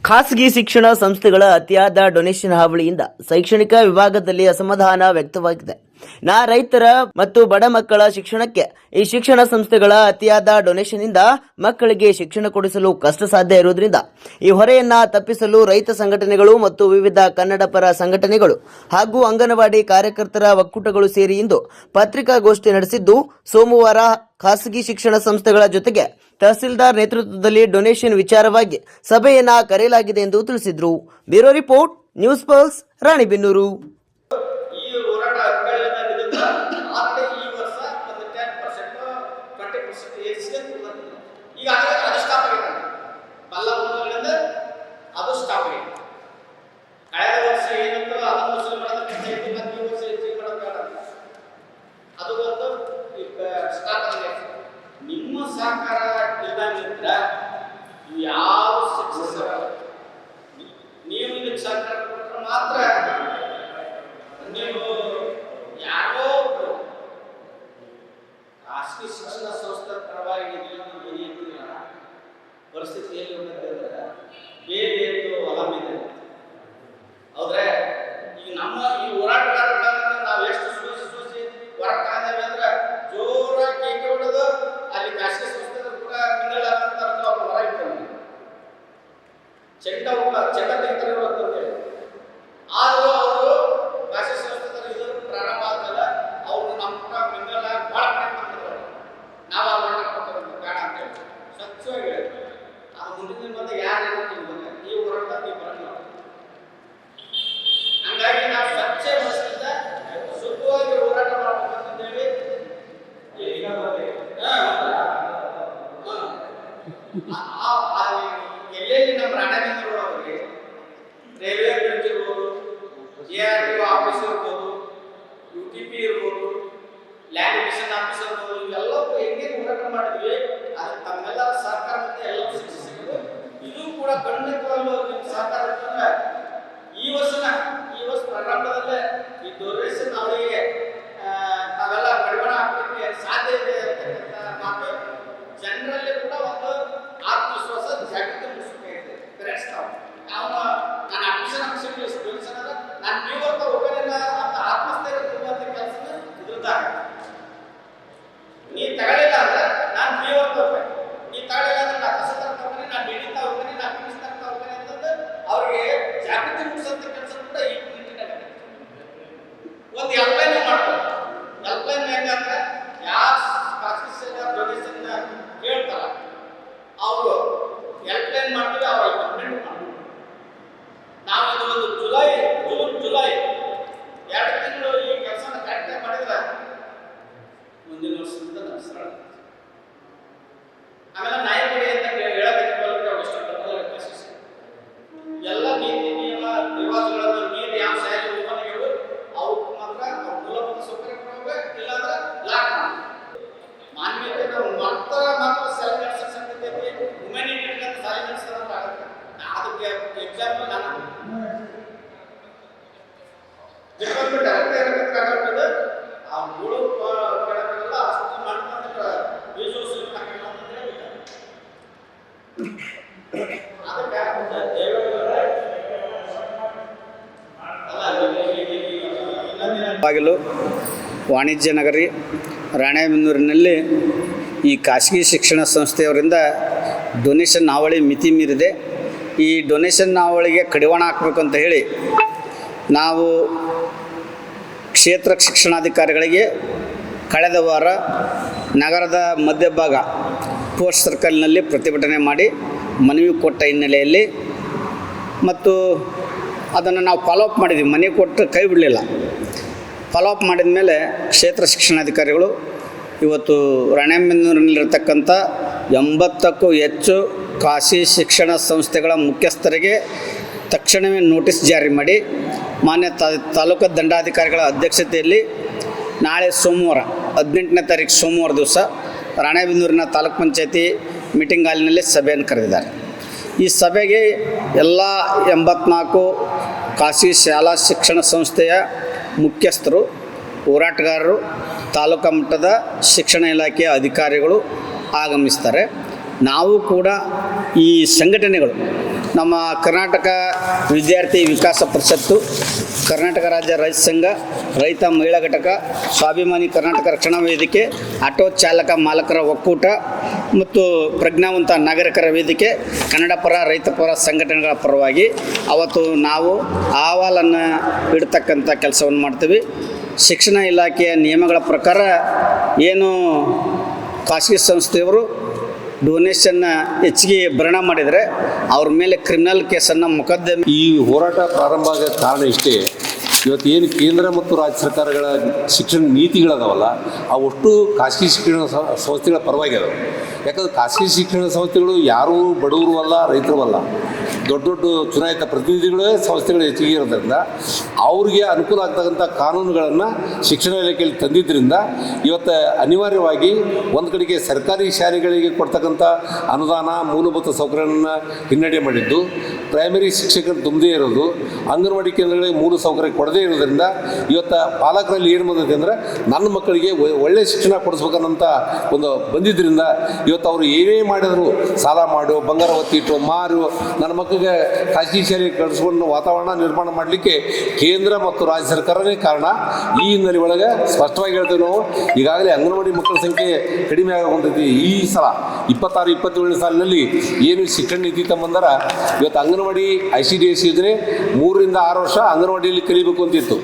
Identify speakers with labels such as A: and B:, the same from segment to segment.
A: ಖಾಸಗಿ ಶಿಕ್ಷಣ ಸಂಸ್ಥೆಗಳ ಅತಿಯಾದ ಡೊನೇಷನ್ ಹಾವಳಿಯಿಂದ ಶೈಕ್ಷಣಿಕ ವಿಭಾಗದಲ್ಲಿ ಅಸಮಾಧಾನ ವ್ಯಕ್ತವಾಗಿದೆ. ರೈತರ ಮತ್ತು ಬಡ ಮಕ್ಕಳ ಶಿಕ್ಷಣಕ್ಕೆ ಈ ಶಿಕ್ಷಣ ಸಂಸ್ಥೆಗಳ ಅತಿಯಾದ ಡೊನೇಷನ್ ಇಂದ ಮಕ್ಕಳಿಗೆ ಶಿಕ್ಷಣ ಕೊಡಿಸಲು ಕಷ್ಟ ಸಾಧ್ಯ ಇರುವುದರಿಂದ ಈ ಹೊರೆಯನ್ನ ತಪ್ಪಿಸಲು ರೈತ ಸಂಘಟನೆಗಳು ಮತ್ತು ವಿವಿಧ ಕನ್ನಡ ಪರ ಸಂಘಟನೆಗಳು ಹಾಗೂ ಅಂಗನವಾಡಿ ಕಾರ್ಯಕರ್ತರ ಒಕ್ಕೂಟಗಳು ಸೇರಿ ಇಂದು ಪತ್ರಿಕಾಗೋಷ್ಠಿ ನಡೆಸಿದ್ದು, ಸೋಮವಾರ ಖಾಸಗಿ ಶಿಕ್ಷಣ ಸಂಸ್ಥೆಗಳ ಜೊತೆಗೆ ತಹಸೀಲ್ದಾರ್ ನೇತೃತ್ವದಲ್ಲಿ ಡೊನೇಷನ್ ವಿಚಾರವಾಗಿ ಸಭೆಯನ್ನ ಕರೆಯಲಾಗಿದೆ ಎಂದು ತಿಳಿಸಿದರು. Bureau report, news pulse, Ranebennur.
B: ನಿಮ್ಮ ಸಹಕಾರ ಇಲ್ಲಂಗಿದ್ರ ಯಾವ ಸಕ್ಸಸ್ ನೀವು ಇದಕ್ಕೆ ಸಹಕಾರ ಕೊಟ್ಟರೆ ಮಾತ್ರ ನೀವು ಯಾರೋ ಖಾಸಗಿ ಶಿಕ್ಷಣ ಸಂಸ್ಥೆ ಪರವಾಗಿ ಪರಿಸ್ಥಿತಿ ಎಲ್ಲಿ ಉಂಟಂದ್ರೆ ಬೇರೆ ಅವಲಂಬಿತ. ಹೌದ್ರೆ ಈಗ ನಮ್ಮ ಈ ಹೋರಾಟಗಾರಗಳನ್ನ ನಾವು ಎಷ್ಟು ಸೂಚಿಸಿ ಹೊರಗೆ ಕಾದೇವೆ ಅಂದ್ರೆ ಜೋರಾಗಿ ಕೇಕೆ ಹೊಡೆದು ಅಲ್ಲಿ ಖಾಸಗಿ ಸಂಸ್ಥೆ ಕೂಡ ಮಿಂಗಲ್ ಆಗಂತ ಅವ್ರು ಹೊರ ಇಟ್ಕೊಂಡು ಚೆಂಡ ತೆಗಿತಾರೆ ಅಂತೇಳಿ. ಆದರೂ ಅವರು ಖಾಸಗಿ ಸಂಸ್ಥೆ ಇದು ಪ್ರಾರಂಭ ಆದ್ಮೇಲೆ ಅವರು ನಮ್ಮ ಕೂಡ ಮಿಂಗಲ್ ಆಗಿ ಭಾಳ ಪ್ರಯತ್ನ ಮಾಡಿದ್ರು. ನಾವು ಆ ಹೋರಾಟ ಕೊಡ್ತಾರೆ ಬೇಡ ಅಂತೇಳಿ ಸ್ವಚ್ಛವಾಗಿ ಹೇಳಿದ್ರು. ಅದು ಮುಂದಿನ ಬಂದು ಯಾರು ಏನಂತ ಈ ಹೋರಾಟ ನೀವು ಬರಲ್ಲ. ಹಂಗಾಗಿ ನಾವು ಸ್ವಚ್ಛ ಮನಸ್ಸಿಂದ ಶುದ್ಧವಾಗಿ ಹೋರಾಟ ಮಾಡಬೇಕಂತೇಳಿ ಎಲ್ಲೆಲ್ಲಿ ನಮ್ಮ ರಾಣೆಬೆನ್ನೂರು ಅವರಿಗೆ ರೈಲ್ವೆ ಬ್ರಿಡ್ಜ್ ಇರ್ಬೋದು, ARTO ಆಫೀಸ್ ಇರ್ಬೋದು, UTP ಇರ್ಬೋದು, ಲ್ಯಾಂಡ್ ಮಿಷನ್ ಆಫೀಸ್ ಇರ್ಬೋದು, ಇವೆಲ್ಲವೂ ಹೆಂಗೆ ಹೋರಾಟ ಮಾಡಿದ್ವಿ. ಅದು ತಮ್ಮೆಲ್ಲರ ಸಹಕಾರ ಮತ್ತೆ ಎಲ್ಲವೂ ಶಿಕ್ಷಿಸಿದ್ರು. ಇದು ಕೂಡ ಖಂಡಿತವಾಗ್ಲೂ ನಿಮ್ಮ ಸಹಕಾರ ಇರ್ತಂದ್ರೆ ಈ ವರ್ಷ ಪ್ರಾರಂಭದಲ್ಲೇ ಈ ಡೊನೇಷನ್ ಅವರಿಗೆ ತಾವೆಲ್ಲ ಕಡಿವಾಣ ಹಾಕಲಿಕ್ಕೆ ಸಾಧ್ಯ ಇದೆ ಅಂತಕ್ಕಂಥ ಮಾತು ಜನರಲ್ಲಿ ಕೂಡ ಒಂದು ಆತ್ಮವಿಶ್ವಾಸ ಜಾಗೃತಿ ಮೂಡಿಸಬೇಕಾಗಿದೆ. ಕರೆಕ್ಟ್ ನಾವು ನಾನು ಅಡ್ಮಿಷನ್ ಡೊನೇಷನ್ ಅಂದ್ರೆ ನಾನು ನೀವರ್ತ ಹೋಗೋದಿಲ್ಲ ಅಂತ ಆತ್ಮಸ್ಥೈರ್ಯ ತುಂಬುವಂಥ ಕೆಲಸ ಇದ್ರದ್ದಾಗ. ನೀ ತಗೊಳ್ಳಿಲ್ಲ ಅಂದ್ರೆ ನಾನು ನೀವರ್ತ ಹೋಗ್ಬೇಕು, ನೀ ತಗೊಳ್ಳಿಲ್ಲ ಅಂದ್ರೆ ನಾನು ಕಸದ ಹೋಗ್ತೀನಿ, ನಾನು ಡಿಡಿತಾ ಹೋಗ್ತೀನಿ, ನಾನು ಮಿನಿಸ್ಟರ್ ಹೋಗ್ತೀನಿ ಅಂತಂದು ಅವ್ರಿಗೆ ಜಾಗೃತಿ ಮೂಡಿಸುವಂಥ ಕೆಲಸ ಕೂಡ ಈ ನಿಟ್ಟಿನಾಗ ಒಂದು ಎಲ್ಪ್ಲೈನ್ ಮಾಡ್ತಾರೆ. ಎಲ್ಪ್ಲೈನ್ ಹೆಂಗಂದ್ರೆ ಯಾವ ಖಾಸಗಿ ಡೊನೇಷನ್ ಕೇಳ್ತಾರ ಅವರು ಎಲ್ಪ್ಲೈನ್ ಮಾಡ್ತೀವಿ, ಅವ್ರ ಕಂಪ್ಲೇಂಟ್ ಮಾಡ್ತೀವಿ. ನಾವು ಇದು ಒಂದು ಜುಲೈ 2 ತಿಂಗಳು ಈ ಕೆಲಸನ ಕರೆಕ್ಟಾಗಿ ಮಾಡಿದ್ರೆ ಮುಂದಿನ ವರ್ಷದಿಂದ ನಡೆಸೋಣ. ಆಮೇಲೆ ನಾಯಕಡಿ ಅಂತ ಹೇಳಬೇಕು ಇಷ್ಟಪಟ್ಟಲ್ಲ. ಎಲ್ಲ ನೀತಿ ನಿಯಮ ರಿವಾಜುಗಳನ್ನು ಮೀರಿ ಯಾವ ಶಾಲೆ ಓಪನ್ಗಳು ಅವ್ರು ಮಾತ್ರ ಅವ್ರ ಮೂಲಭೂತ ಸೌಕರ್ಯ ಕೊಡಬೇಕು, ಇಲ್ಲಾಂದ್ರೆ ಲಾಕ್ ಮಾಡಿ. ಮಾನವೀಯತೆ ನಾವು ಮಾತ್ರ ಸೆಲ್ಫ್ ಕನ್ಸ್ಟ್ರಕ್ಷನ್ ಇರ್ತೈತಿ, ಹ್ಯುಮ್ಯಾನಿಟಿ ಅಂತ ಸಾಲಿ ನಡೆಸೋದು ಆಗುತ್ತೆ. ಅದಕ್ಕೆ ಎಕ್ಸಾಂಪಲ್ ನಾನು ಡಿಪಾರ್ಟ್ಮೆಂಟ್ ಡೈರೆಕ್ಟರ್ ಆಗಬೇಕು. ಆ ಮೂಳು ಕೆಳಗಡೆಲ್ಲ ಅಷ್ಟು ಮಾಡ್ಕೊಂಡ್ರೆ ವಿಜುವಲ್ಸ್ ಹಾಕಿಲ್ಲ ಅಂತ ಹೇಳ್ಬೇಕು.
C: ಬಾಗಿಲು ವಾಣಿಜ್ಯ ನಗರಿ ರಾಣೆಬೆನ್ನೂರಿನಲ್ಲಿ ಈ ಖಾಸಗಿ ಶಿಕ್ಷಣ ಸಂಸ್ಥೆಯವರಿಂದ ಡೊನೇಷನ್ ಹಾವಳಿ ಮಿತಿ ಮೀರಿದೆ. ಈ ಡೊನೇಷನ್ ಹಾವಳಿಗೆ ಕಡಿವಾಣ ಹಾಕಬೇಕು ಅಂತ ಹೇಳಿ ನಾವು ಕ್ಷೇತ್ರ ಶಿಕ್ಷಣಾಧಿಕಾರಿಗಳಿಗೆ ಕಳೆದ ವಾರ ನಗರದ ಮಧ್ಯಭಾಗ ಪೋಸ್ಟ್ ಸರ್ಕಲ್ನಲ್ಲಿ ಪ್ರತಿಭಟನೆ ಮಾಡಿ ಮನವಿ ಕೊಟ್ಟ ಹಿನ್ನೆಲೆಯಲ್ಲಿ ಮತ್ತು ಅದನ್ನು ನಾವು ಫಾಲೋಅಪ್ ಮಾಡಿದ್ವಿ. ಮನವಿ ಕೊಟ್ಟು ಕೈ ಬಿಡಲಿಲ್ಲ. ಫಾಲೋಅಪ್ ಮಾಡಿದ ಮೇಲೆ ಕ್ಷೇತ್ರ ಶಿಕ್ಷಣಾಧಿಕಾರಿಗಳು ಇವತ್ತು ರಾಣೆಬೆನ್ನೂರಿನಲ್ಲಿರ್ತಕ್ಕಂಥ 80ಕ್ಕೂ ಹೆಚ್ಚು ಖಾಸಗಿ ಶಿಕ್ಷಣ ಸಂಸ್ಥೆಗಳ ಮುಖ್ಯಸ್ಥರಿಗೆ ತಕ್ಷಣವೇ ನೋಟಿಸ್ ಜಾರಿ ಮಾಡಿ ಮಾನ್ಯ ತಾಲೂಕು ದಂಡಾಧಿಕಾರಿಗಳ ಅಧ್ಯಕ್ಷತೆಯಲ್ಲಿ ನಾಳೆ ಸೋಮವಾರ 18ನೇ ತಾರೀಕು ಸೋಮವಾರ ದಿವಸ ರಾಣೆಬೆನ್ನೂರಿನ ತಾಲೂಕು ಪಂಚಾಯತಿ ಮೀಟಿಂಗ್ ಹಾಲಿನಲ್ಲಿ ಸಭೆಯನ್ನು ಕರೆದಿದ್ದಾರೆ. ಈ ಸಭೆಗೆ ಎಲ್ಲ 84 ಖಾಸಗಿ ಶಾಲಾ ಶಿಕ್ಷಣ ಸಂಸ್ಥೆಯ ಮುಖ್ಯಸ್ಥರು, ಹೋರಾಟಗಾರರು, ತಾಲೂಕಾ ಮಟ್ಟದ ಶಿಕ್ಷಣ ಇಲಾಖೆಯ ಅಧಿಕಾರಿಗಳು ಆಗಮಿಸ್ತಾರೆ. ನಾವು ಕೂಡ ಈ ಸಂಘಟನೆಗಳು ನಮ್ಮ ಕರ್ನಾಟಕ ವಿದ್ಯಾರ್ಥಿ ವಿಕಾಸ ಪರಿಷತ್ತು, ಕರ್ನಾಟಕ ರಾಜ್ಯ ರೈತ ಸಂಘ, ರೈತ ಮಹಿಳಾ ಘಟಕ, ಸ್ವಾಭಿಮಾನಿ ಕರ್ನಾಟಕ ರಕ್ಷಣಾ ವೇದಿಕೆ, ಆಟೋ ಚಾಲಕ ಮಾಲಕರ ಒಕ್ಕೂಟ ಮತ್ತು ಪ್ರಜ್ಞಾವಂತ ನಾಗರಿಕರ ವೇದಿಕೆ, ಕನ್ನಡ ಪರ ರೈತ ಪರ ಸಂಘಟನೆಗಳ ಪರವಾಗಿ ಅವತ್ತು ನಾವು ಅಹವಾಲನ್ನು ಇಡ್ತಕ್ಕಂಥ ಕೆಲಸವನ್ನು ಮಾಡ್ತೀವಿ. ಶಿಕ್ಷಣ ಇಲಾಖೆಯ ನಿಯಮಗಳ ಪ್ರಕಾರ ಏನು ಖಾಸಗಿ ಸಂಸ್ಥೆಯವರು ಡೊನೇಷನ್ನ ಹೆಚ್ಚಿಗೆ ಭರಣ ಮಾಡಿದರೆ ಅವ್ರ ಮೇಲೆ ಕ್ರಿಮಿನಲ್ ಕೇಸನ್ನು ಮೊಕದ್ದಮೆ.
D: ಈ ಹೋರಾಟ ಪ್ರಾರಂಭ ಆಗೋ ಕಾರಣ ಇಷ್ಟೇ. ಇವತ್ತು ಏನು ಕೇಂದ್ರ ಮತ್ತು ರಾಜ್ಯ ಸರ್ಕಾರಗಳ ಶಿಕ್ಷಣ ನೀತಿಗಳದಾವಲ್ಲ, ಅವಷ್ಟು ಖಾಸಗಿ ಶಿಕ್ಷಣ ಸಂಸ್ಥೆಗಳ ಪರವಾಗಿ ಅದಾವೆ. ಯಾಕಂದ್ರೆ ಖಾಸಗಿ ಶಿಕ್ಷಣ ಸಂಸ್ಥೆಗಳು ಯಾರೂ ಬಡವರು ಅಲ್ಲ, ರೈತರು ಅಲ್ಲ, ದೊಡ್ಡ ದೊಡ್ಡ ಚುನಾಯಿತ ಪ್ರತಿನಿಧಿಗಳೇ ಸಂಸ್ಥೆಗಳು ಹೆಚ್ಚಿಗೆ ಇರೋದ್ರಿಂದ ಅವ್ರಿಗೆ ಅನುಕೂಲ ಆಗ್ತಕ್ಕಂಥ ಕಾನೂನುಗಳನ್ನು ಶಿಕ್ಷಣ ಇಲಾಖೆಯಲ್ಲಿ ತಂದಿದ್ದರಿಂದ ಇವತ್ತು ಅನಿವಾರ್ಯವಾಗಿ ಒಂದು ಕಡೆಗೆ ಸರ್ಕಾರಿ ಶಾಲೆಗಳಿಗೆ ಕೊಡ್ತಕ್ಕಂಥ ಅನುದಾನ ಮೂಲಭೂತ ಸೌಕರ್ಯಗಳನ್ನು ಹಿನ್ನಡೆ ಮಾಡಿದ್ದು, ಪ್ರೈಮರಿ ಶಿಕ್ಷಕರು ತುಂಬದೇ ಇರೋದು, ಅಂಗನವಾಡಿ ಕೇಂದ್ರಗಳಿಗೆ ಮೂಲ ಸೌಕರ್ಯ ಕೊಡದೇ ಇರೋದ್ರಿಂದ ಇವತ್ತು ಪಾಲಕರಲ್ಲಿ ಏನು ಬಂದಿದೆ ಅಂದರೆ ನನ್ನ ಮಕ್ಕಳಿಗೆ ಒಳ್ಳೆಯ ಶಿಕ್ಷಣ ಕೊಡಿಸ್ಬೇಕನ್ನಂಥ ಒಂದು ಬಂದಿದ್ದರಿಂದ ಇವತ್ತು ಅವರು ಏನೇ ಮಾಡಿದ್ರು ಸಾಲ ಮಾಡು, ಬಂಗಾರ ಒತ್ತಿಟ್ಟು ಮಾರು, ನನ್ನ ಮಕ್ಕಳಿಗೆ ಖಾಸಗಿ ಶಾಲೆಗೆ ಕಳಿಸ್ಕೊಂಡು ವಾತಾವರಣ ನಿರ್ಮಾಣ ಮಾಡಲಿಕ್ಕೆ ಕೇಂದ್ರ ಮತ್ತು ರಾಜ್ಯ ಸರ್ಕಾರನೇ ಕಾರಣ. ಈ ಹಿನ್ನೆಲೆ ಒಳಗೆ ಸ್ಪಷ್ಟವಾಗಿ ಹೇಳ್ತೇವೆ ನಾವು, ಈಗಾಗಲೇ ಅಂಗನವಾಡಿ ಮಕ್ಕಳ ಸಂಖ್ಯೆ ಕಡಿಮೆ ಆಗುವಂಥದ್ದು. ಈ ಸಲ 26-27 ಸಾಲಿನಲ್ಲಿ ಏನು ಶಿಕ್ಷಣ ನೀತಿ ತಮ್ಮಂದರ ಇವತ್ತು ಅಂಗನವಾಡಿ ICDS ಯೋಜನೆ 3 ರಿಂದ 6 ವರ್ಷ ಅಂಗನವಾಡಿಯಲ್ಲಿ ಕಲಿಬೇಕು ಅಂತಿತ್ತು.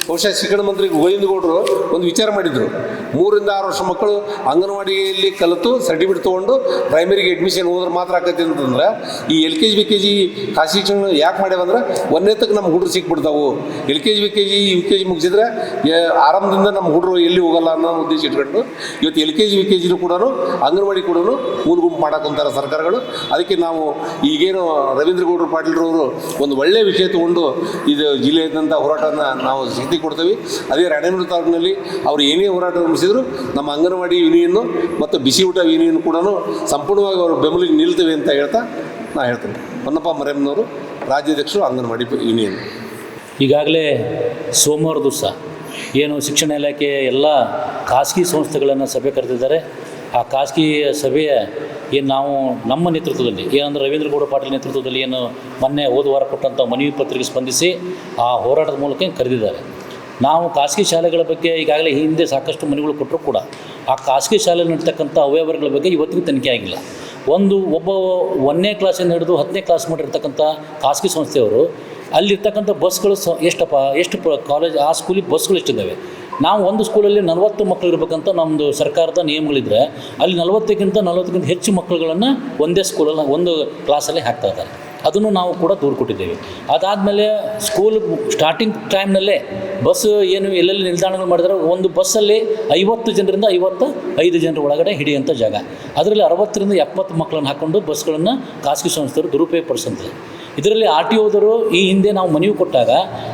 D: ಬಹುಶಃ ಶಿಕ್ಷಣ ಮಂತ್ರಿ ಗೋವಿಂದ ಗೌಡರು ಒಂದು ವಿಚಾರ ಮಾಡಿದರು, 3 ರಿಂದ 6 ವರ್ಷ ಮಕ್ಕಳು ಅಂಗನವಾಡಿಯಲ್ಲಿ ಕಲಿತು ಸರ್ಟಿಫಿಕೇಟ್ ತೊಗೊಂಡು ಪ್ರೈಮರಿಗೆ ಅಡ್ಮಿಷನ್ ಹೋದ್ರೆ ಮಾತ್ರ ಆಕೈತಿ ಅಂತಂದ್ರೆ, ಈ LKG UKG ಖಾಸಗಿ ಶಿಕ್ಷಣ ಯಾಕೆ ಮಾಡ್ಯಾವಂದ್ರೆ ಒಂದನೇತಕ್ಕೆ ನಮ್ಮ ಹುಡುಗರು ಸಿಕ್ಬಿಡ್ತಾವು. LKG UKG UKG ಮುಗಿಸಿದ್ರೆ ಆರಂಭದಿಂದ ನಮ್ಮ ಹುಡುಗರು ಎಲ್ಲಿ ಹೋಗಲ್ಲ ಅನ್ನೋ ಉದ್ದೇಶ ಇಟ್ಕೊಂಡು ಇವತ್ತು LKG UKG ಕೂಡ ಅಂಗನವಾಡಿ ಕೂಡ ಮೂಲ ಗುಂಪು ಮಾಡಕ್ಕಂತಾರೆ ಸರ್ಕಾರಗಳು. ಅದಕ್ಕೆ ನಾವು ಈಗೇನು ರವೀಂದ್ರ ಗೌಡರು ಪಾಟೀಲ್ರವರು ಒಂದು ಒಳ್ಳೆಯ ವಿಷಯ ತಗೊಂಡು ಇದು ಜಿಲ್ಲೆಯಾದ್ಯಂತ ಹೋರಾಟವನ್ನು ನಾವು ಶಕ್ತಿ ಕೊಡ್ತೀವಿ. ಅದೇ ರಾಣೆಬೆನ್ನೂರು ತಾಲೂಕಿನಲ್ಲಿ ಅವರು ಏನೇ ಹೋರಾಟ ನಡೆಸಿದ್ರು ನಮ್ಮ ಅಂಗನವಾಡಿ ಯೂನಿಯನ್ನು ಮತ್ತು ಬಿಸಿ ಊಟ ಯೂನಿಯನ್ ಕೂಡ ಸಂಪೂರ್ಣವಾಗಿ ಅವರು ಬೆಂಬಲಿಗೆ ನಿಲ್ತೇವೆ ಅಂತ ಹೇಳ್ತಾ ನಾನು ಹೇಳ್ತೇನೆ. ಹೊನ್ನಪ್ಪ ಮರೆಯಮ್ಮನವರು, ರಾಜ್ಯಾಧ್ಯಕ್ಷರು ಅಂಗನವಾಡಿ ಯೂನಿಯನ್.
E: ಈಗಾಗಲೇ ಸೋಮವಾರ ದಿವಸ ಏನು ಶಿಕ್ಷಣ ಇಲಾಖೆ ಎಲ್ಲ ಖಾಸಗಿ ಸಂಸ್ಥೆಗಳನ್ನು ಸಭೆ ಕರೆದಿದ್ದಾರೆ. ಆ ಖಾಸಗಿ ಸಭೆಯ ಏನು ನಾವು ನಮ್ಮ ನೇತೃತ್ವದಲ್ಲಿ ಏನಂದ್ರೆ ರವೀಂದ್ರ ಗೌಡ ಪಾಟೀಲ್ ನೇತೃತ್ವದಲ್ಲಿ ಏನು ಮೊನ್ನೆ ಹೋದ ವಾರ ಕೊಟ್ಟಂಥ ಮನವಿ ಪತ್ರಿಕೆ ಸ್ಪಂದಿಸಿ ಆ ಹೋರಾಟದ ಮೂಲಕ ಕರೆದಿದ್ದಾರೆ. ನಾವು ಖಾಸಗಿ ಶಾಲೆಗಳ ಬಗ್ಗೆ ಈಗಾಗಲೇ ಹಿಂದೆ ಸಾಕಷ್ಟು ಮನವಿಗಳು ಕೊಟ್ಟರು ಕೂಡ ಆ ಖಾಸಗಿ ಶಾಲೆಯಲ್ಲಿ ನಡೀತಕ್ಕಂಥ ಅವ್ಯವಹಾರಗಳ ಬಗ್ಗೆ ಇವತ್ತಿಗೂ ತನಿಖೆ ಆಗಿಲ್ಲ. ಒಬ್ಬ 1ನೇ ಕ್ಲಾಸಿಂದ ಹಿಡಿದು 10ನೇ ಕ್ಲಾಸ್ ಮಾಡಿರ್ತಕ್ಕಂಥ ಖಾಸಗಿ ಸಂಸ್ಥೆಯವರು ಅಲ್ಲಿರ್ತಕ್ಕಂಥ ಬಸ್ಗಳು ಎಷ್ಟು ಕಾಲೇಜ್ ಆ ಸ್ಕೂಲಿಗೆ ಬಸ್ಗಳು ಎಷ್ಟಿದ್ದಾವೆ. ನಾವು ಒಂದು ಸ್ಕೂಲಲ್ಲಿ 40 ಮಕ್ಕಳು ಇರಬೇಕಂತ ನಮ್ಮದು ಸರ್ಕಾರದ ನಿಯಮಗಳಿದ್ದರೆ ಅಲ್ಲಿ 40ಕ್ಕಿಂತ ಹೆಚ್ಚು ಮಕ್ಕಳುಗಳನ್ನು ಒಂದೇ ಸ್ಕೂಲಲ್ಲಿ ಒಂದು ಕ್ಲಾಸಲ್ಲಿ ಹಾಕ್ತಾ ಇದ್ದಾರೆ. ಅದನ್ನು ನಾವು ಕೂಡ ದೂರು ಕೊಟ್ಟಿದ್ದೇವೆ. ಅದಾದಮೇಲೆ ಸ್ಕೂಲ್ ಸ್ಟಾರ್ಟಿಂಗ್ ಟೈಮ್ನಲ್ಲೇ ಬಸ್ ಏನು ಎಲ್ಲೆಲ್ಲಿ ನಿಲ್ದಾಣಗಳು ಮಾಡಿದ್ರೆ ಒಂದು ಬಸ್ಸಲ್ಲಿ 50 ಜನರಿಂದ 55 ಜನರ ಒಳಗಡೆ ಹಿಡಿಯುವಂಥ ಜಾಗ, ಅದರಲ್ಲಿ 60 ರಿಂದ 70 ಮಕ್ಕಳನ್ನು ಹಾಕ್ಕೊಂಡು ಬಸ್ಗಳನ್ನು ಖಾಸಗಿ ಸಂಸ್ಥೆಯವರು ದುರುಪಯೋಗ ಪಡಿಸಂಥದ್ದು. ಇದರಲ್ಲಿ RTOದವರು ಈ ಹಿಂದೆ ನಾವು ಮನವಿ ಕೊಟ್ಟಾಗ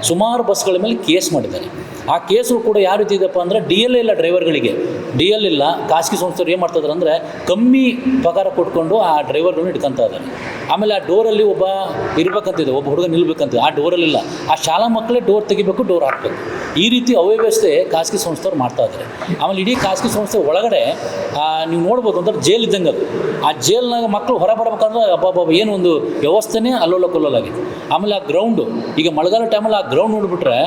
E: ಸುಮಾರು ಬಸ್ಗಳ ಮೇಲೆ ಕೇಸ್ ಮಾಡಿದ್ದಾರೆ. ಆ ಕೇಸು ಕೂಡ ಯಾವ ರೀತಿ ಇದೆಯಪ್ಪ ಅಂದರೆ DL ಇಲ್ಲ, ಡ್ರೈವರ್ಗಳಿಗೆ DL ಇಲ್ಲ. ಖಾಸಗಿ ಸಂಸ್ಥೆಯವರು ಏನು ಮಾಡ್ತಾಯಿದ್ದಾರೆ ಅಂದರೆ ಕಮ್ಮಿ ಪಗಾರ ಕೊಟ್ಕೊಂಡು ಆ ಡ್ರೈವರ್ಗಳನ್ನ ಇಟ್ಕೊತಾ ಇದ್ದಾರೆ. ಆಮೇಲೆ ಆ ಡೋರಲ್ಲಿ ಒಬ್ಬ ಇರಬೇಕಂತಿದೆ, ಒಬ್ಬ ಹುಡುಗ ನಿಲ್ಲಬೇಕಂತಿದೆ, ಆ ಡೋರಲ್ಲಿಲ್ಲ. ಆ ಶಾಲಾ ಮಕ್ಕಳೇ ಡೋರ್ ತೆಗಿಬೇಕು, ಡೋರ್ ಹಾಕಬೇಕು. ಈ ರೀತಿ ಅವ್ಯವಸ್ಥೆ ಖಾಸಗಿ ಸಂಸ್ಥೆಯವ್ರು ಮಾಡ್ತಾ ಇದ್ದಾರೆ. ಆಮೇಲೆ ಇಡೀ ಖಾಸಗಿ ಸಂಸ್ಥೆ ಒಳಗಡೆ ನೀವು ನೋಡ್ಬೋದು ಅಂದ್ರೆ ಜೈಲ್ ಇದ್ದಂಗೆ ಅದು. ಆ ಜೈಲ್ನಾಗ ಮಕ್ಕಳು ಹೊರ ಬರಬೇಕಂದ್ರೆ ಅಬ್ಬಬ್ಬ ಏನು ಒಂದು ವ್ಯವಸ್ಥೆನೇ ಅಲ್ಲೋಲ ಕೊಲ್ಲೋಲಾಗಿದೆ. ಆಮೇಲೆ ಆ ಗ್ರೌಂಡು ಈಗ ಮಳೆಗಾಲ ಟೈಮಲ್ಲಿ ಆ ಗ್ರೌಂಡ್ ನೋಡಿಬಿಟ್ರೆ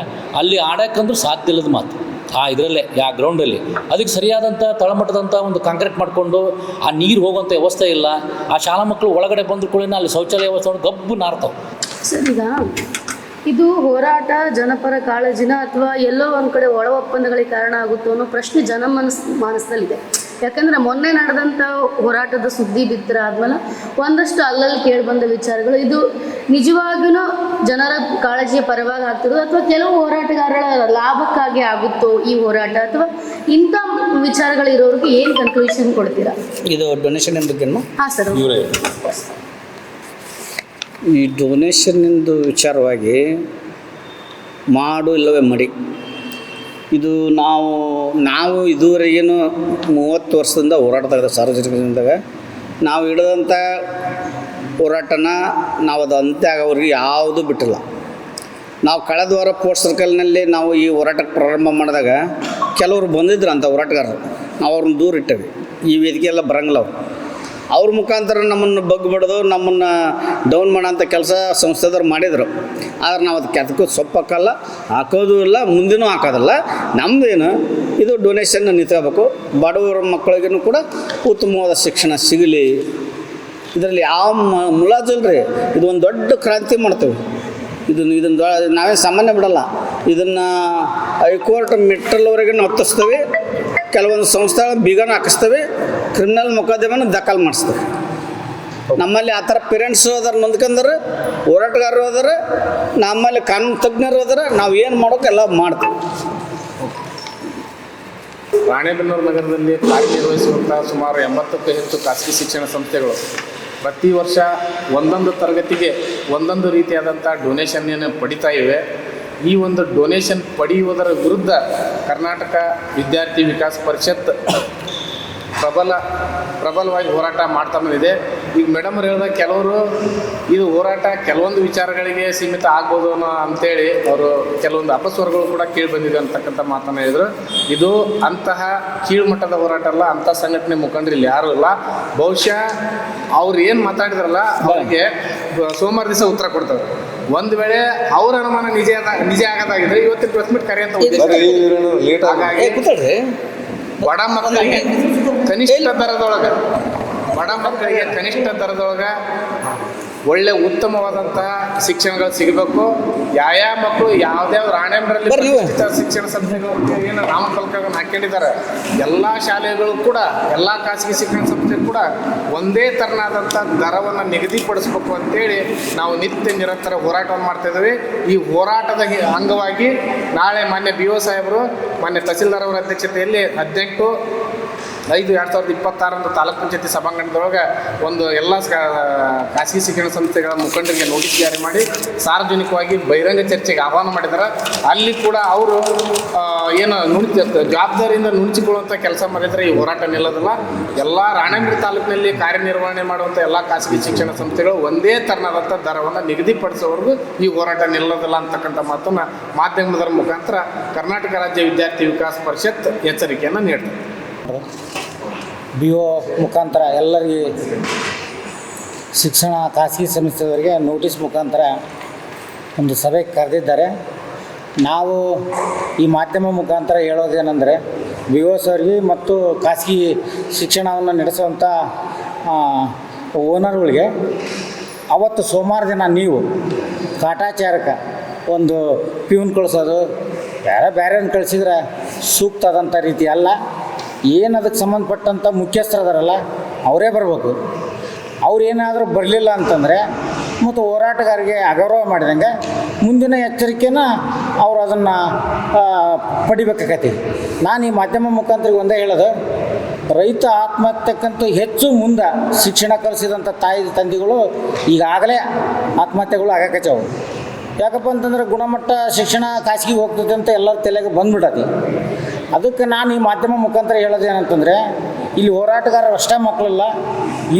E: ಅಲ್ಲಿ ಆಡೋಕ್ಕಂದ್ರೂ ಸಾಧ್ಯ ಇಲ್ಲದ ಮಾತು. ಇದರಲ್ಲೇ ಆ ಗ್ರೌಂಡಲ್ಲಿ ಅದಕ್ಕೆ ಸರಿಯಾದಂಥ ತಳಮಟ್ಟದಂಥ ಒಂದು ಕಾಂಕ್ರೀಟ್ ಮಾಡಿಕೊಂಡು ಆ ನೀರು ಹೋಗುವಂಥ ವ್ಯವಸ್ಥೆ ಇಲ್ಲ. ಆ ಶಾಲಾ ಮಕ್ಕಳು ಒಳಗಡೆ ಬಂದ ಕೂಡ ಅಲ್ಲಿ ಶೌಚಾಲಯ ವ್ಯವಸ್ಥೆ ಗಬ್ಬು ನಾರ್ತಾವೆ.
F: ಸರ್, ಈಗ ಇದು ಹೋರಾಟ ಜನಪರ ಕಾಳಜಿನ ಅಥವಾ ಎಲ್ಲೋ ಒಂದು ಕಡೆ ಒಳ ಒಪ್ಪಂದಗಳಿಗೆ ಕಾರಣ ಆಗುತ್ತೋ ಅನ್ನೋ ಪ್ರಶ್ನೆ ಮಾನಸದಲ್ಲಿದೆ. ಯಾಕಂದರೆ ಮೊನ್ನೆ ನಡೆದಂಥ ಹೋರಾಟದ ಸುದ್ದಿ ಬಿತ್ತರಾದ್ಮೇಲೆ ಒಂದಷ್ಟು ಅಲ್ಲಲ್ಲಿ ಕೇಳಿಬಂದ ವಿಚಾರಗಳು ಇದು ನಿಜವಾಗಿಯೂ ಜನರ ಕಾಳಜಿಯ ಪರವಾಗಿ ಆಗ್ತಿರೋದು ಅಥವಾ ಕೆಲವು ಹೋರಾಟಗಾರರ ಲಾಭಕ್ಕಾಗಿ ಆಗುತ್ತೋ ಈ ಹೋರಾಟ, ಅಥವಾ ಇಂಥ ವಿಚಾರಗಳಿರೋರಿಗೆ ಏನು ಕನ್ಕ್ಲೂಷನ್ ಕೊಡ್ತೀರಾ?
C: ಇದು ಡೊನೇಷನ್ ಬಗ್ಗೆನಾ?
F: ಹಾಂ ಸರ್.
C: ಈ ಡೊನೇಷನ್ನಿಂದು ವಿಚಾರವಾಗಿ ಮಾಡು ಇಲ್ಲವೇ ಮಡಿ, ಇದು ನಾವು ಇದುವರೆಗೇನು 30 ವರ್ಷದಿಂದ ಹೋರಾಟದಾಗ ಸಾರ್ವಜನಿಕರಿಂದಾಗ ನಾವು ಹಿಡಿದಂಥ ಹೋರಾಟನ ನಾವು ಅದು ಅಂತ್ಯ ಆಗೋರಿಗೆ ಯಾವುದೂ ಬಿಟ್ಟಿಲ್ಲ. ನಾವು ಕಳೆದ ವಾರ ಪೋಸ್ಟ್ ಸರ್ಕಲ್ನಲ್ಲಿ ನಾವು ಈ ಹೋರಾಟಕ್ಕೆ ಪ್ರಾರಂಭ ಮಾಡಿದಾಗ ಕೆಲವರು ಬಂದಿದ್ರು ಅಂಥ ಹೋರಾಟಗಾರರು, ನಾವು ಅವ್ರನ್ನ ದೂರ ಇಟ್ಟೇವೆ. ಈ ವೇದಿಕೆ ಎಲ್ಲ ಬರಂಗಿಲ್ಲ. ಅವ್ರ ಮುಖಾಂತರ ನಮ್ಮನ್ನು ಬಗ್ಬಿಡೋದು, ನಮ್ಮನ್ನು ಡೌನ್ ಮಾಡೋಂಥ ಕೆಲಸ ಸಂಸ್ಥೆದವ್ರು ಮಾಡಿದರು. ಆದ್ರೆ ನಾವು ಅದಕ್ಕೆ ಅದಕ್ಕೂ ಸೊಪ್ಪಕ್ಕಲ್ಲ, ಹಾಕೋದು ಇಲ್ಲ, ಮುಂದಿನೂ ಹಾಕೋದಲ್ಲ. ನಮ್ಮದೇನು ಇದು ಡೊನೇಷನ್ ನಿಂತ್ಕೋಬೇಕು. ಬಡವರ ಮಕ್ಕಳಿಗೂ ಕೂಡ ಉತ್ತಮವಾದ ಶಿಕ್ಷಣ ಸಿಗಲಿ. ಇದರಲ್ಲಿ ಯಾವ ಮುಲಾಜಿಲ್ರಿ. ಇದು ಒಂದು ದೊಡ್ಡ ಕ್ರಾಂತಿ ಮಾಡ್ತೇವೆ. ಇದನ್ನು ನಾವೇ ಸಾಮಾನ್ಯ ಬಿಡಲ್ಲ. ಇದನ್ನು ಹೈಕೋರ್ಟ್ ಮೆಟ್ಟಲ್ವರೆಗೆ ಹತ್ತಿಸ್ತೇವೆ. ಕೆಲವೊಂದು ಸಂಸ್ಥೆಗಳ ಬೀಗನ ಹಾಕಿಸ್ತೇವೆ. ಕ್ರಿಮಿನಲ್ ಮೊಕದ್ದಮೆನ ದಾಖಲು ಮಾಡಿಸ್ತೇವೆ. ನಮ್ಮಲ್ಲಿ ಆ ಥರ ಪೇರೆಂಟ್ಸು ಅದಾರ, ನೊಂದ್ಕೊಂಡರು, ಹೋರಾಟಗಾರರು ಅದಾರ, ನಮ್ಮಲ್ಲಿ ಕಾನೂನು ತಜ್ಞರು ಅದಾರ. ನಾವು ಏನು ಮಾಡೋಕೆ ಎಲ್ಲ ಮಾಡ್ತೇವೆ.
G: ರಾಣೆಬೆನ್ನೂರು ನಗರದಲ್ಲಿ ಕಾರ್ಯನಿರ್ವಹಿಸುವಂಥ ಸುಮಾರು 80ಕ್ಕೂ ಹೆಚ್ಚು ಖಾಸಗಿ ಶಿಕ್ಷಣ ಸಂಸ್ಥೆಗಳು ಪ್ರತಿ ವರ್ಷ ಒಂದೊಂದು ತರಗತಿಗೆ ಒಂದೊಂದು ರೀತಿಯಾದಂಥ ಡೊನೇಷನ್ಯನ್ನು ಪಡಿತಾ ಇವೆ. ಈ ಒಂದು ಡೊನೇಷನ್ ಪಡೆಯುವುದರ ವಿರುದ್ಧ ಕರ್ನಾಟಕ ವಿದ್ಯಾರ್ಥಿ ವಿಕಾಸ ಪರಿಷತ್ ಪ್ರಬಲವಾಗಿ ಹೋರಾಟ ಮಾಡ್ತಾ ಬಂದಿದೆ. ಈಗ ಮೇಡಮ್ರು ಹೇಳಿದ ಕೆಲವರು ಇದು ಹೋರಾಟ ಕೆಲವೊಂದು ವಿಚಾರಗಳಿಗೆ ಸೀಮಿತ ಆಗ್ಬೋದು ಅನ್ನೋ ಅಂತೇಳಿ ಅವರು ಕೆಲವೊಂದು ಅಪಸ್ವರಗಳು ಕೂಡ ಕೇಳಿ ಬಂದಿದೆ ಅಂತಕ್ಕಂಥ ಮಾತನ್ನು ಹೇಳಿದರು. ಇದು ಅಂತಹ ಕೀಳ್ಮಟ್ಟದ ಹೋರಾಟ ಅಲ್ಲ, ಅಂಥ ಸಂಘಟನೆ ಮುಖಂಡರು ಇಲ್ಲಿ ಯಾರೂ ಇಲ್ಲ. ಬಹುಶಃ ಅವ್ರು ಏನು ಮಾತಾಡಿದ್ರಲ್ಲ ಅವರಿಗೆ ಸೋಮವಾರ ದಿವಸ ಉತ್ತರ ಕೊಡ್ತಾರೆ. ಒಂದು ವೇಳೆ ಅವ್ರ ಅನುಮಾನ ನಿಜ ಆಗೋದಾಗಿದ್ರೆ ಇವತ್ತಿನ ಪ್ರೆಸ್ ಮೀಟ್ ಕರೆಯಂತ ಹಾಗಾಗಿ ಬಡ ಮಕ್ಕಳಿಗೆ ಕನಿಷ್ಠ ದರದೊಳಗೆ ಒಳ್ಳೆ ಉತ್ತಮವಾದಂತಹ ಶಿಕ್ಷಣಗಳು ಸಿಗಬೇಕು. ಯಾವ ಮಕ್ಕಳು ಯಾವ್ದಾವ್ದು ರಾಣೆಬೆನ್ನೂರಲ್ಲಿ ಶಿಕ್ಷಣ ಸಂಸ್ಥೆಗಳು ಏನು ನಾಮಫಲಕಗಳನ್ನು ಹಾಕೊಂಡಿದ್ದಾರೆ, ಎಲ್ಲ ಶಾಲೆಗಳು ಕೂಡ, ಎಲ್ಲ ಖಾಸಗಿ ಶಿಕ್ಷಣ ಸಂಸ್ಥೆ ಕೂಡ ಒಂದೇ ಥರನಾದಂಥ ದರವನ್ನು ನಿಗದಿಪಡಿಸ್ಬೇಕು ಅಂತೇಳಿ ನಾವು ನಿತ್ಯ ನಿರಂತರ ಹೋರಾಟವನ್ನು ಮಾಡ್ತಾಯಿದ್ದೀವಿ. ಈ ಹೋರಾಟದ ಅಂಗವಾಗಿ ನಾಳೆ ಮಾನ್ಯ BO ಸಾಹೇಬರು ಮಾನ್ಯ ತಹಸೀಲ್ದಾರ್ ಅವರ ಅಧ್ಯಕ್ಷತೆಯಲ್ಲಿ 18/5/2026 ತಾಲೂಕು ಪಂಚಾಯತಿ ಸಭಾಂಗಣದೊಳಗೆ ಒಂದು ಎಲ್ಲ ಖಾಸಗಿ ಶಿಕ್ಷಣ ಸಂಸ್ಥೆಗಳ ಮುಖಂಡರಿಗೆ ನೋಟಿಸ್ ಜಾರಿ ಮಾಡಿ ಸಾರ್ವಜನಿಕವಾಗಿ ಬಹಿರಂಗ ಚರ್ಚೆಗೆ ಆಹ್ವಾನ ಮಾಡಿದ್ದಾರೆ. ಅಲ್ಲಿ ಕೂಡ ಅವರು ಏನು ಜವಾಬ್ದಾರಿಯಿಂದ ನುಣುಚಿಕೊಳ್ಳುವಂಥ ಕೆಲಸ ಮಾಡಿದರೆ ಈ ಹೋರಾಟ ನಿಲ್ಲೋದಿಲ್ಲ. ಎಲ್ಲ ರಾಣೆಬೆನ್ನೂರು ತಾಲೂಕಿನಲ್ಲಿ ಕಾರ್ಯನಿರ್ವಹಣೆ ಮಾಡುವಂಥ ಎಲ್ಲ ಖಾಸಗಿ ಶಿಕ್ಷಣ ಸಂಸ್ಥೆಗಳು ಒಂದೇ ಥರನಾದಂಥ ದರವನ್ನು ನಿಗದಿಪಡಿಸೋವರೆಗೂ ಈ ಹೋರಾಟ ನಿಲ್ಲೋದಿಲ್ಲ ಅಂತಕ್ಕಂಥ ಮಾತನ್ನು ಮಾಧ್ಯಮದ ಮುಖಾಂತರ ಕರ್ನಾಟಕ ರಾಜ್ಯ ವಿದ್ಯಾರ್ಥಿ ವಿಕಾಸ ಪರಿಷತ್ ಎಚ್ಚರಿಕೆಯನ್ನು ನೀಡ್ತದೆ.
H: BO ಮುಖಾಂತರ ಎಲ್ಲರಿಗೆ ಶಿಕ್ಷಣ ಖಾಸಗಿ ಸಂಸ್ಥೆಯವರಿಗೆ ನೋಟಿಸ್ ಮುಖಾಂತರ ಒಂದು ಸಭೆ ಕರೆದಿದ್ದಾರೆ. ನಾವು ಈ ಮಾಧ್ಯಮ ಮುಖಾಂತರ ಹೇಳೋದೇನೆಂದರೆ BO ಸರ್ಗೆ ಮತ್ತು ಖಾಸಗಿ ಶಿಕ್ಷಣವನ್ನು ನಡೆಸುವಂಥ ಓನರ್ಗಳಿಗೆ ಅವತ್ತು ಸೋಮವಾರ ದಿನ ನೀವು ಕಾಟಾಚಾರಕ್ಕೆ ಒಂದು ಪ್ಯೂನ್ ಕಳಿಸೋದು, ಬೇರೆಯನ್ನು ಕಳಿಸಿದ್ರೆ ಸೂಕ್ತ ಆದಂಥ ರೀತಿ ಅಲ್ಲ. ಏನು ಅದಕ್ಕೆ ಸಂಬಂಧಪಟ್ಟಂಥ ಮುಖ್ಯಸ್ಥರದಾರಲ್ಲ ಅವರೇ ಬರಬೇಕು. ಅವ್ರು ಏನಾದರೂ ಬರಲಿಲ್ಲ ಅಂತಂದರೆ ಮತ್ತು ಹೋರಾಟಗಾರರಿಗೆ ಅಗೌರವ ಮಾಡಿದಂಗೆ ಮುಂದಿನ ಎಚ್ಚರಿಕೆನ ಅವರು ಅದನ್ನು ಪಡಿಬೇಕಾಗತ್ತೆ. ನಾನು ಈ ಮಾಧ್ಯಮ ಮುಖಾಂತರ ಒಂದೇ ಹೇಳೋದು, ರೈತ ಆತ್ಮಹತ್ಯಕ್ಕಂತೂ ಹೆಚ್ಚು ಮುಂದೆ ಶಿಕ್ಷಣ ಕಲಿಸಿದಂಥ ತಾಯಿ ತಂದೆಗಳು ಈಗಾಗಲೇ ಆತ್ಮಹತ್ಯೆಗಳು ಆಗಕಚ್ಚವು. ಯಾಕಪ್ಪ ಅಂತಂದ್ರೆ ಗುಣಮಟ್ಟ ಶಿಕ್ಷಣ ಖಾಸಗಿಗೆ ಹೋಗ್ತದೆ ಅಂತ ಎಲ್ಲರ ತಲೆಗೆ ಬಂದ್ಬಿಡತಿ. ಅದಕ್ಕೆ ನಾನು ಈ ಮಾಧ್ಯಮ ಮುಖಾಂತರ ಹೇಳೋದೇನಂತಂದರೆ, ಇಲ್ಲಿ ಹೋರಾಟಗಾರರು ಅಷ್ಟೇ ಮಕ್ಕಳಲ್ಲ,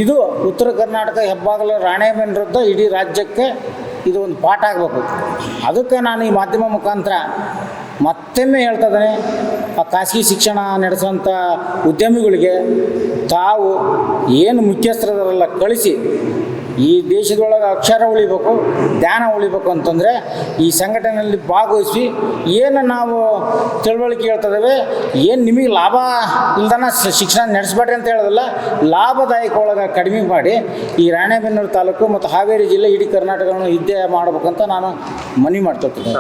H: ಇದು ಉತ್ತರ ಕರ್ನಾಟಕ ಹೆಬ್ಬಾಗಲು ರಾಣೆಬೆನ್ನೂರದ ಇಡೀ ರಾಜ್ಯಕ್ಕೆ ಇದು ಒಂದು ಪಾಠ ಆಗಬೇಕು. ಅದಕ್ಕೆ ನಾನು ಈ ಮಾಧ್ಯಮ ಮುಖಾಂತರ ಮತ್ತೊಮ್ಮೆ ಹೇಳ್ತಾ ಇದ್ದೇನೆ, ಆ ಖಾಸಗಿ ಶಿಕ್ಷಣ ನಡೆಸುವಂಥ ಉದ್ಯಮಿಗಳಿಗೆ ತಾವು ಏನು ಮುಖ್ಯಸ್ಥರಲ್ಲ ಕಳಿಸಿ ಈ ದೇಶದೊಳಗೆ ಅಕ್ಷರ ಉಳಿಬೇಕು, ಜ್ಞಾನ ಉಳಿಬೇಕು ಅಂತಂದರೆ ಈ ಸಂಘಟನೆಯಲ್ಲಿ ಭಾಗವಹಿಸಿ ಏನು ನಾವು ತಿಳುವಳಿಕೆ ಹೇಳ್ತಿದ್ದೇವೆ, ಏನು ನಿಮಗೆ ಲಾಭ ಇಲ್ದನ ಶಿಕ್ಷಣ ನಡೆಸಬೇಡ್ರಿ ಅಂತ ಹೇಳೋದಿಲ್ಲ, ಲಾಭದಾಯಕ ಒಳಗೆ ಕಡಿಮೆ ಮಾಡಿ ಈ ರಾಣೆಬೆನ್ನೂರು ತಾಲೂಕು ಮತ್ತು ಹಾವೇರಿ ಜಿಲ್ಲೆ ಇಡೀ ಕರ್ನಾಟಕವನ್ನು ವಿದ್ಯೆ ಮಾಡಬೇಕಂತ ನಾನು ಮನವಿ ಮಾಡ್ತಿರ್ತೀನಿ.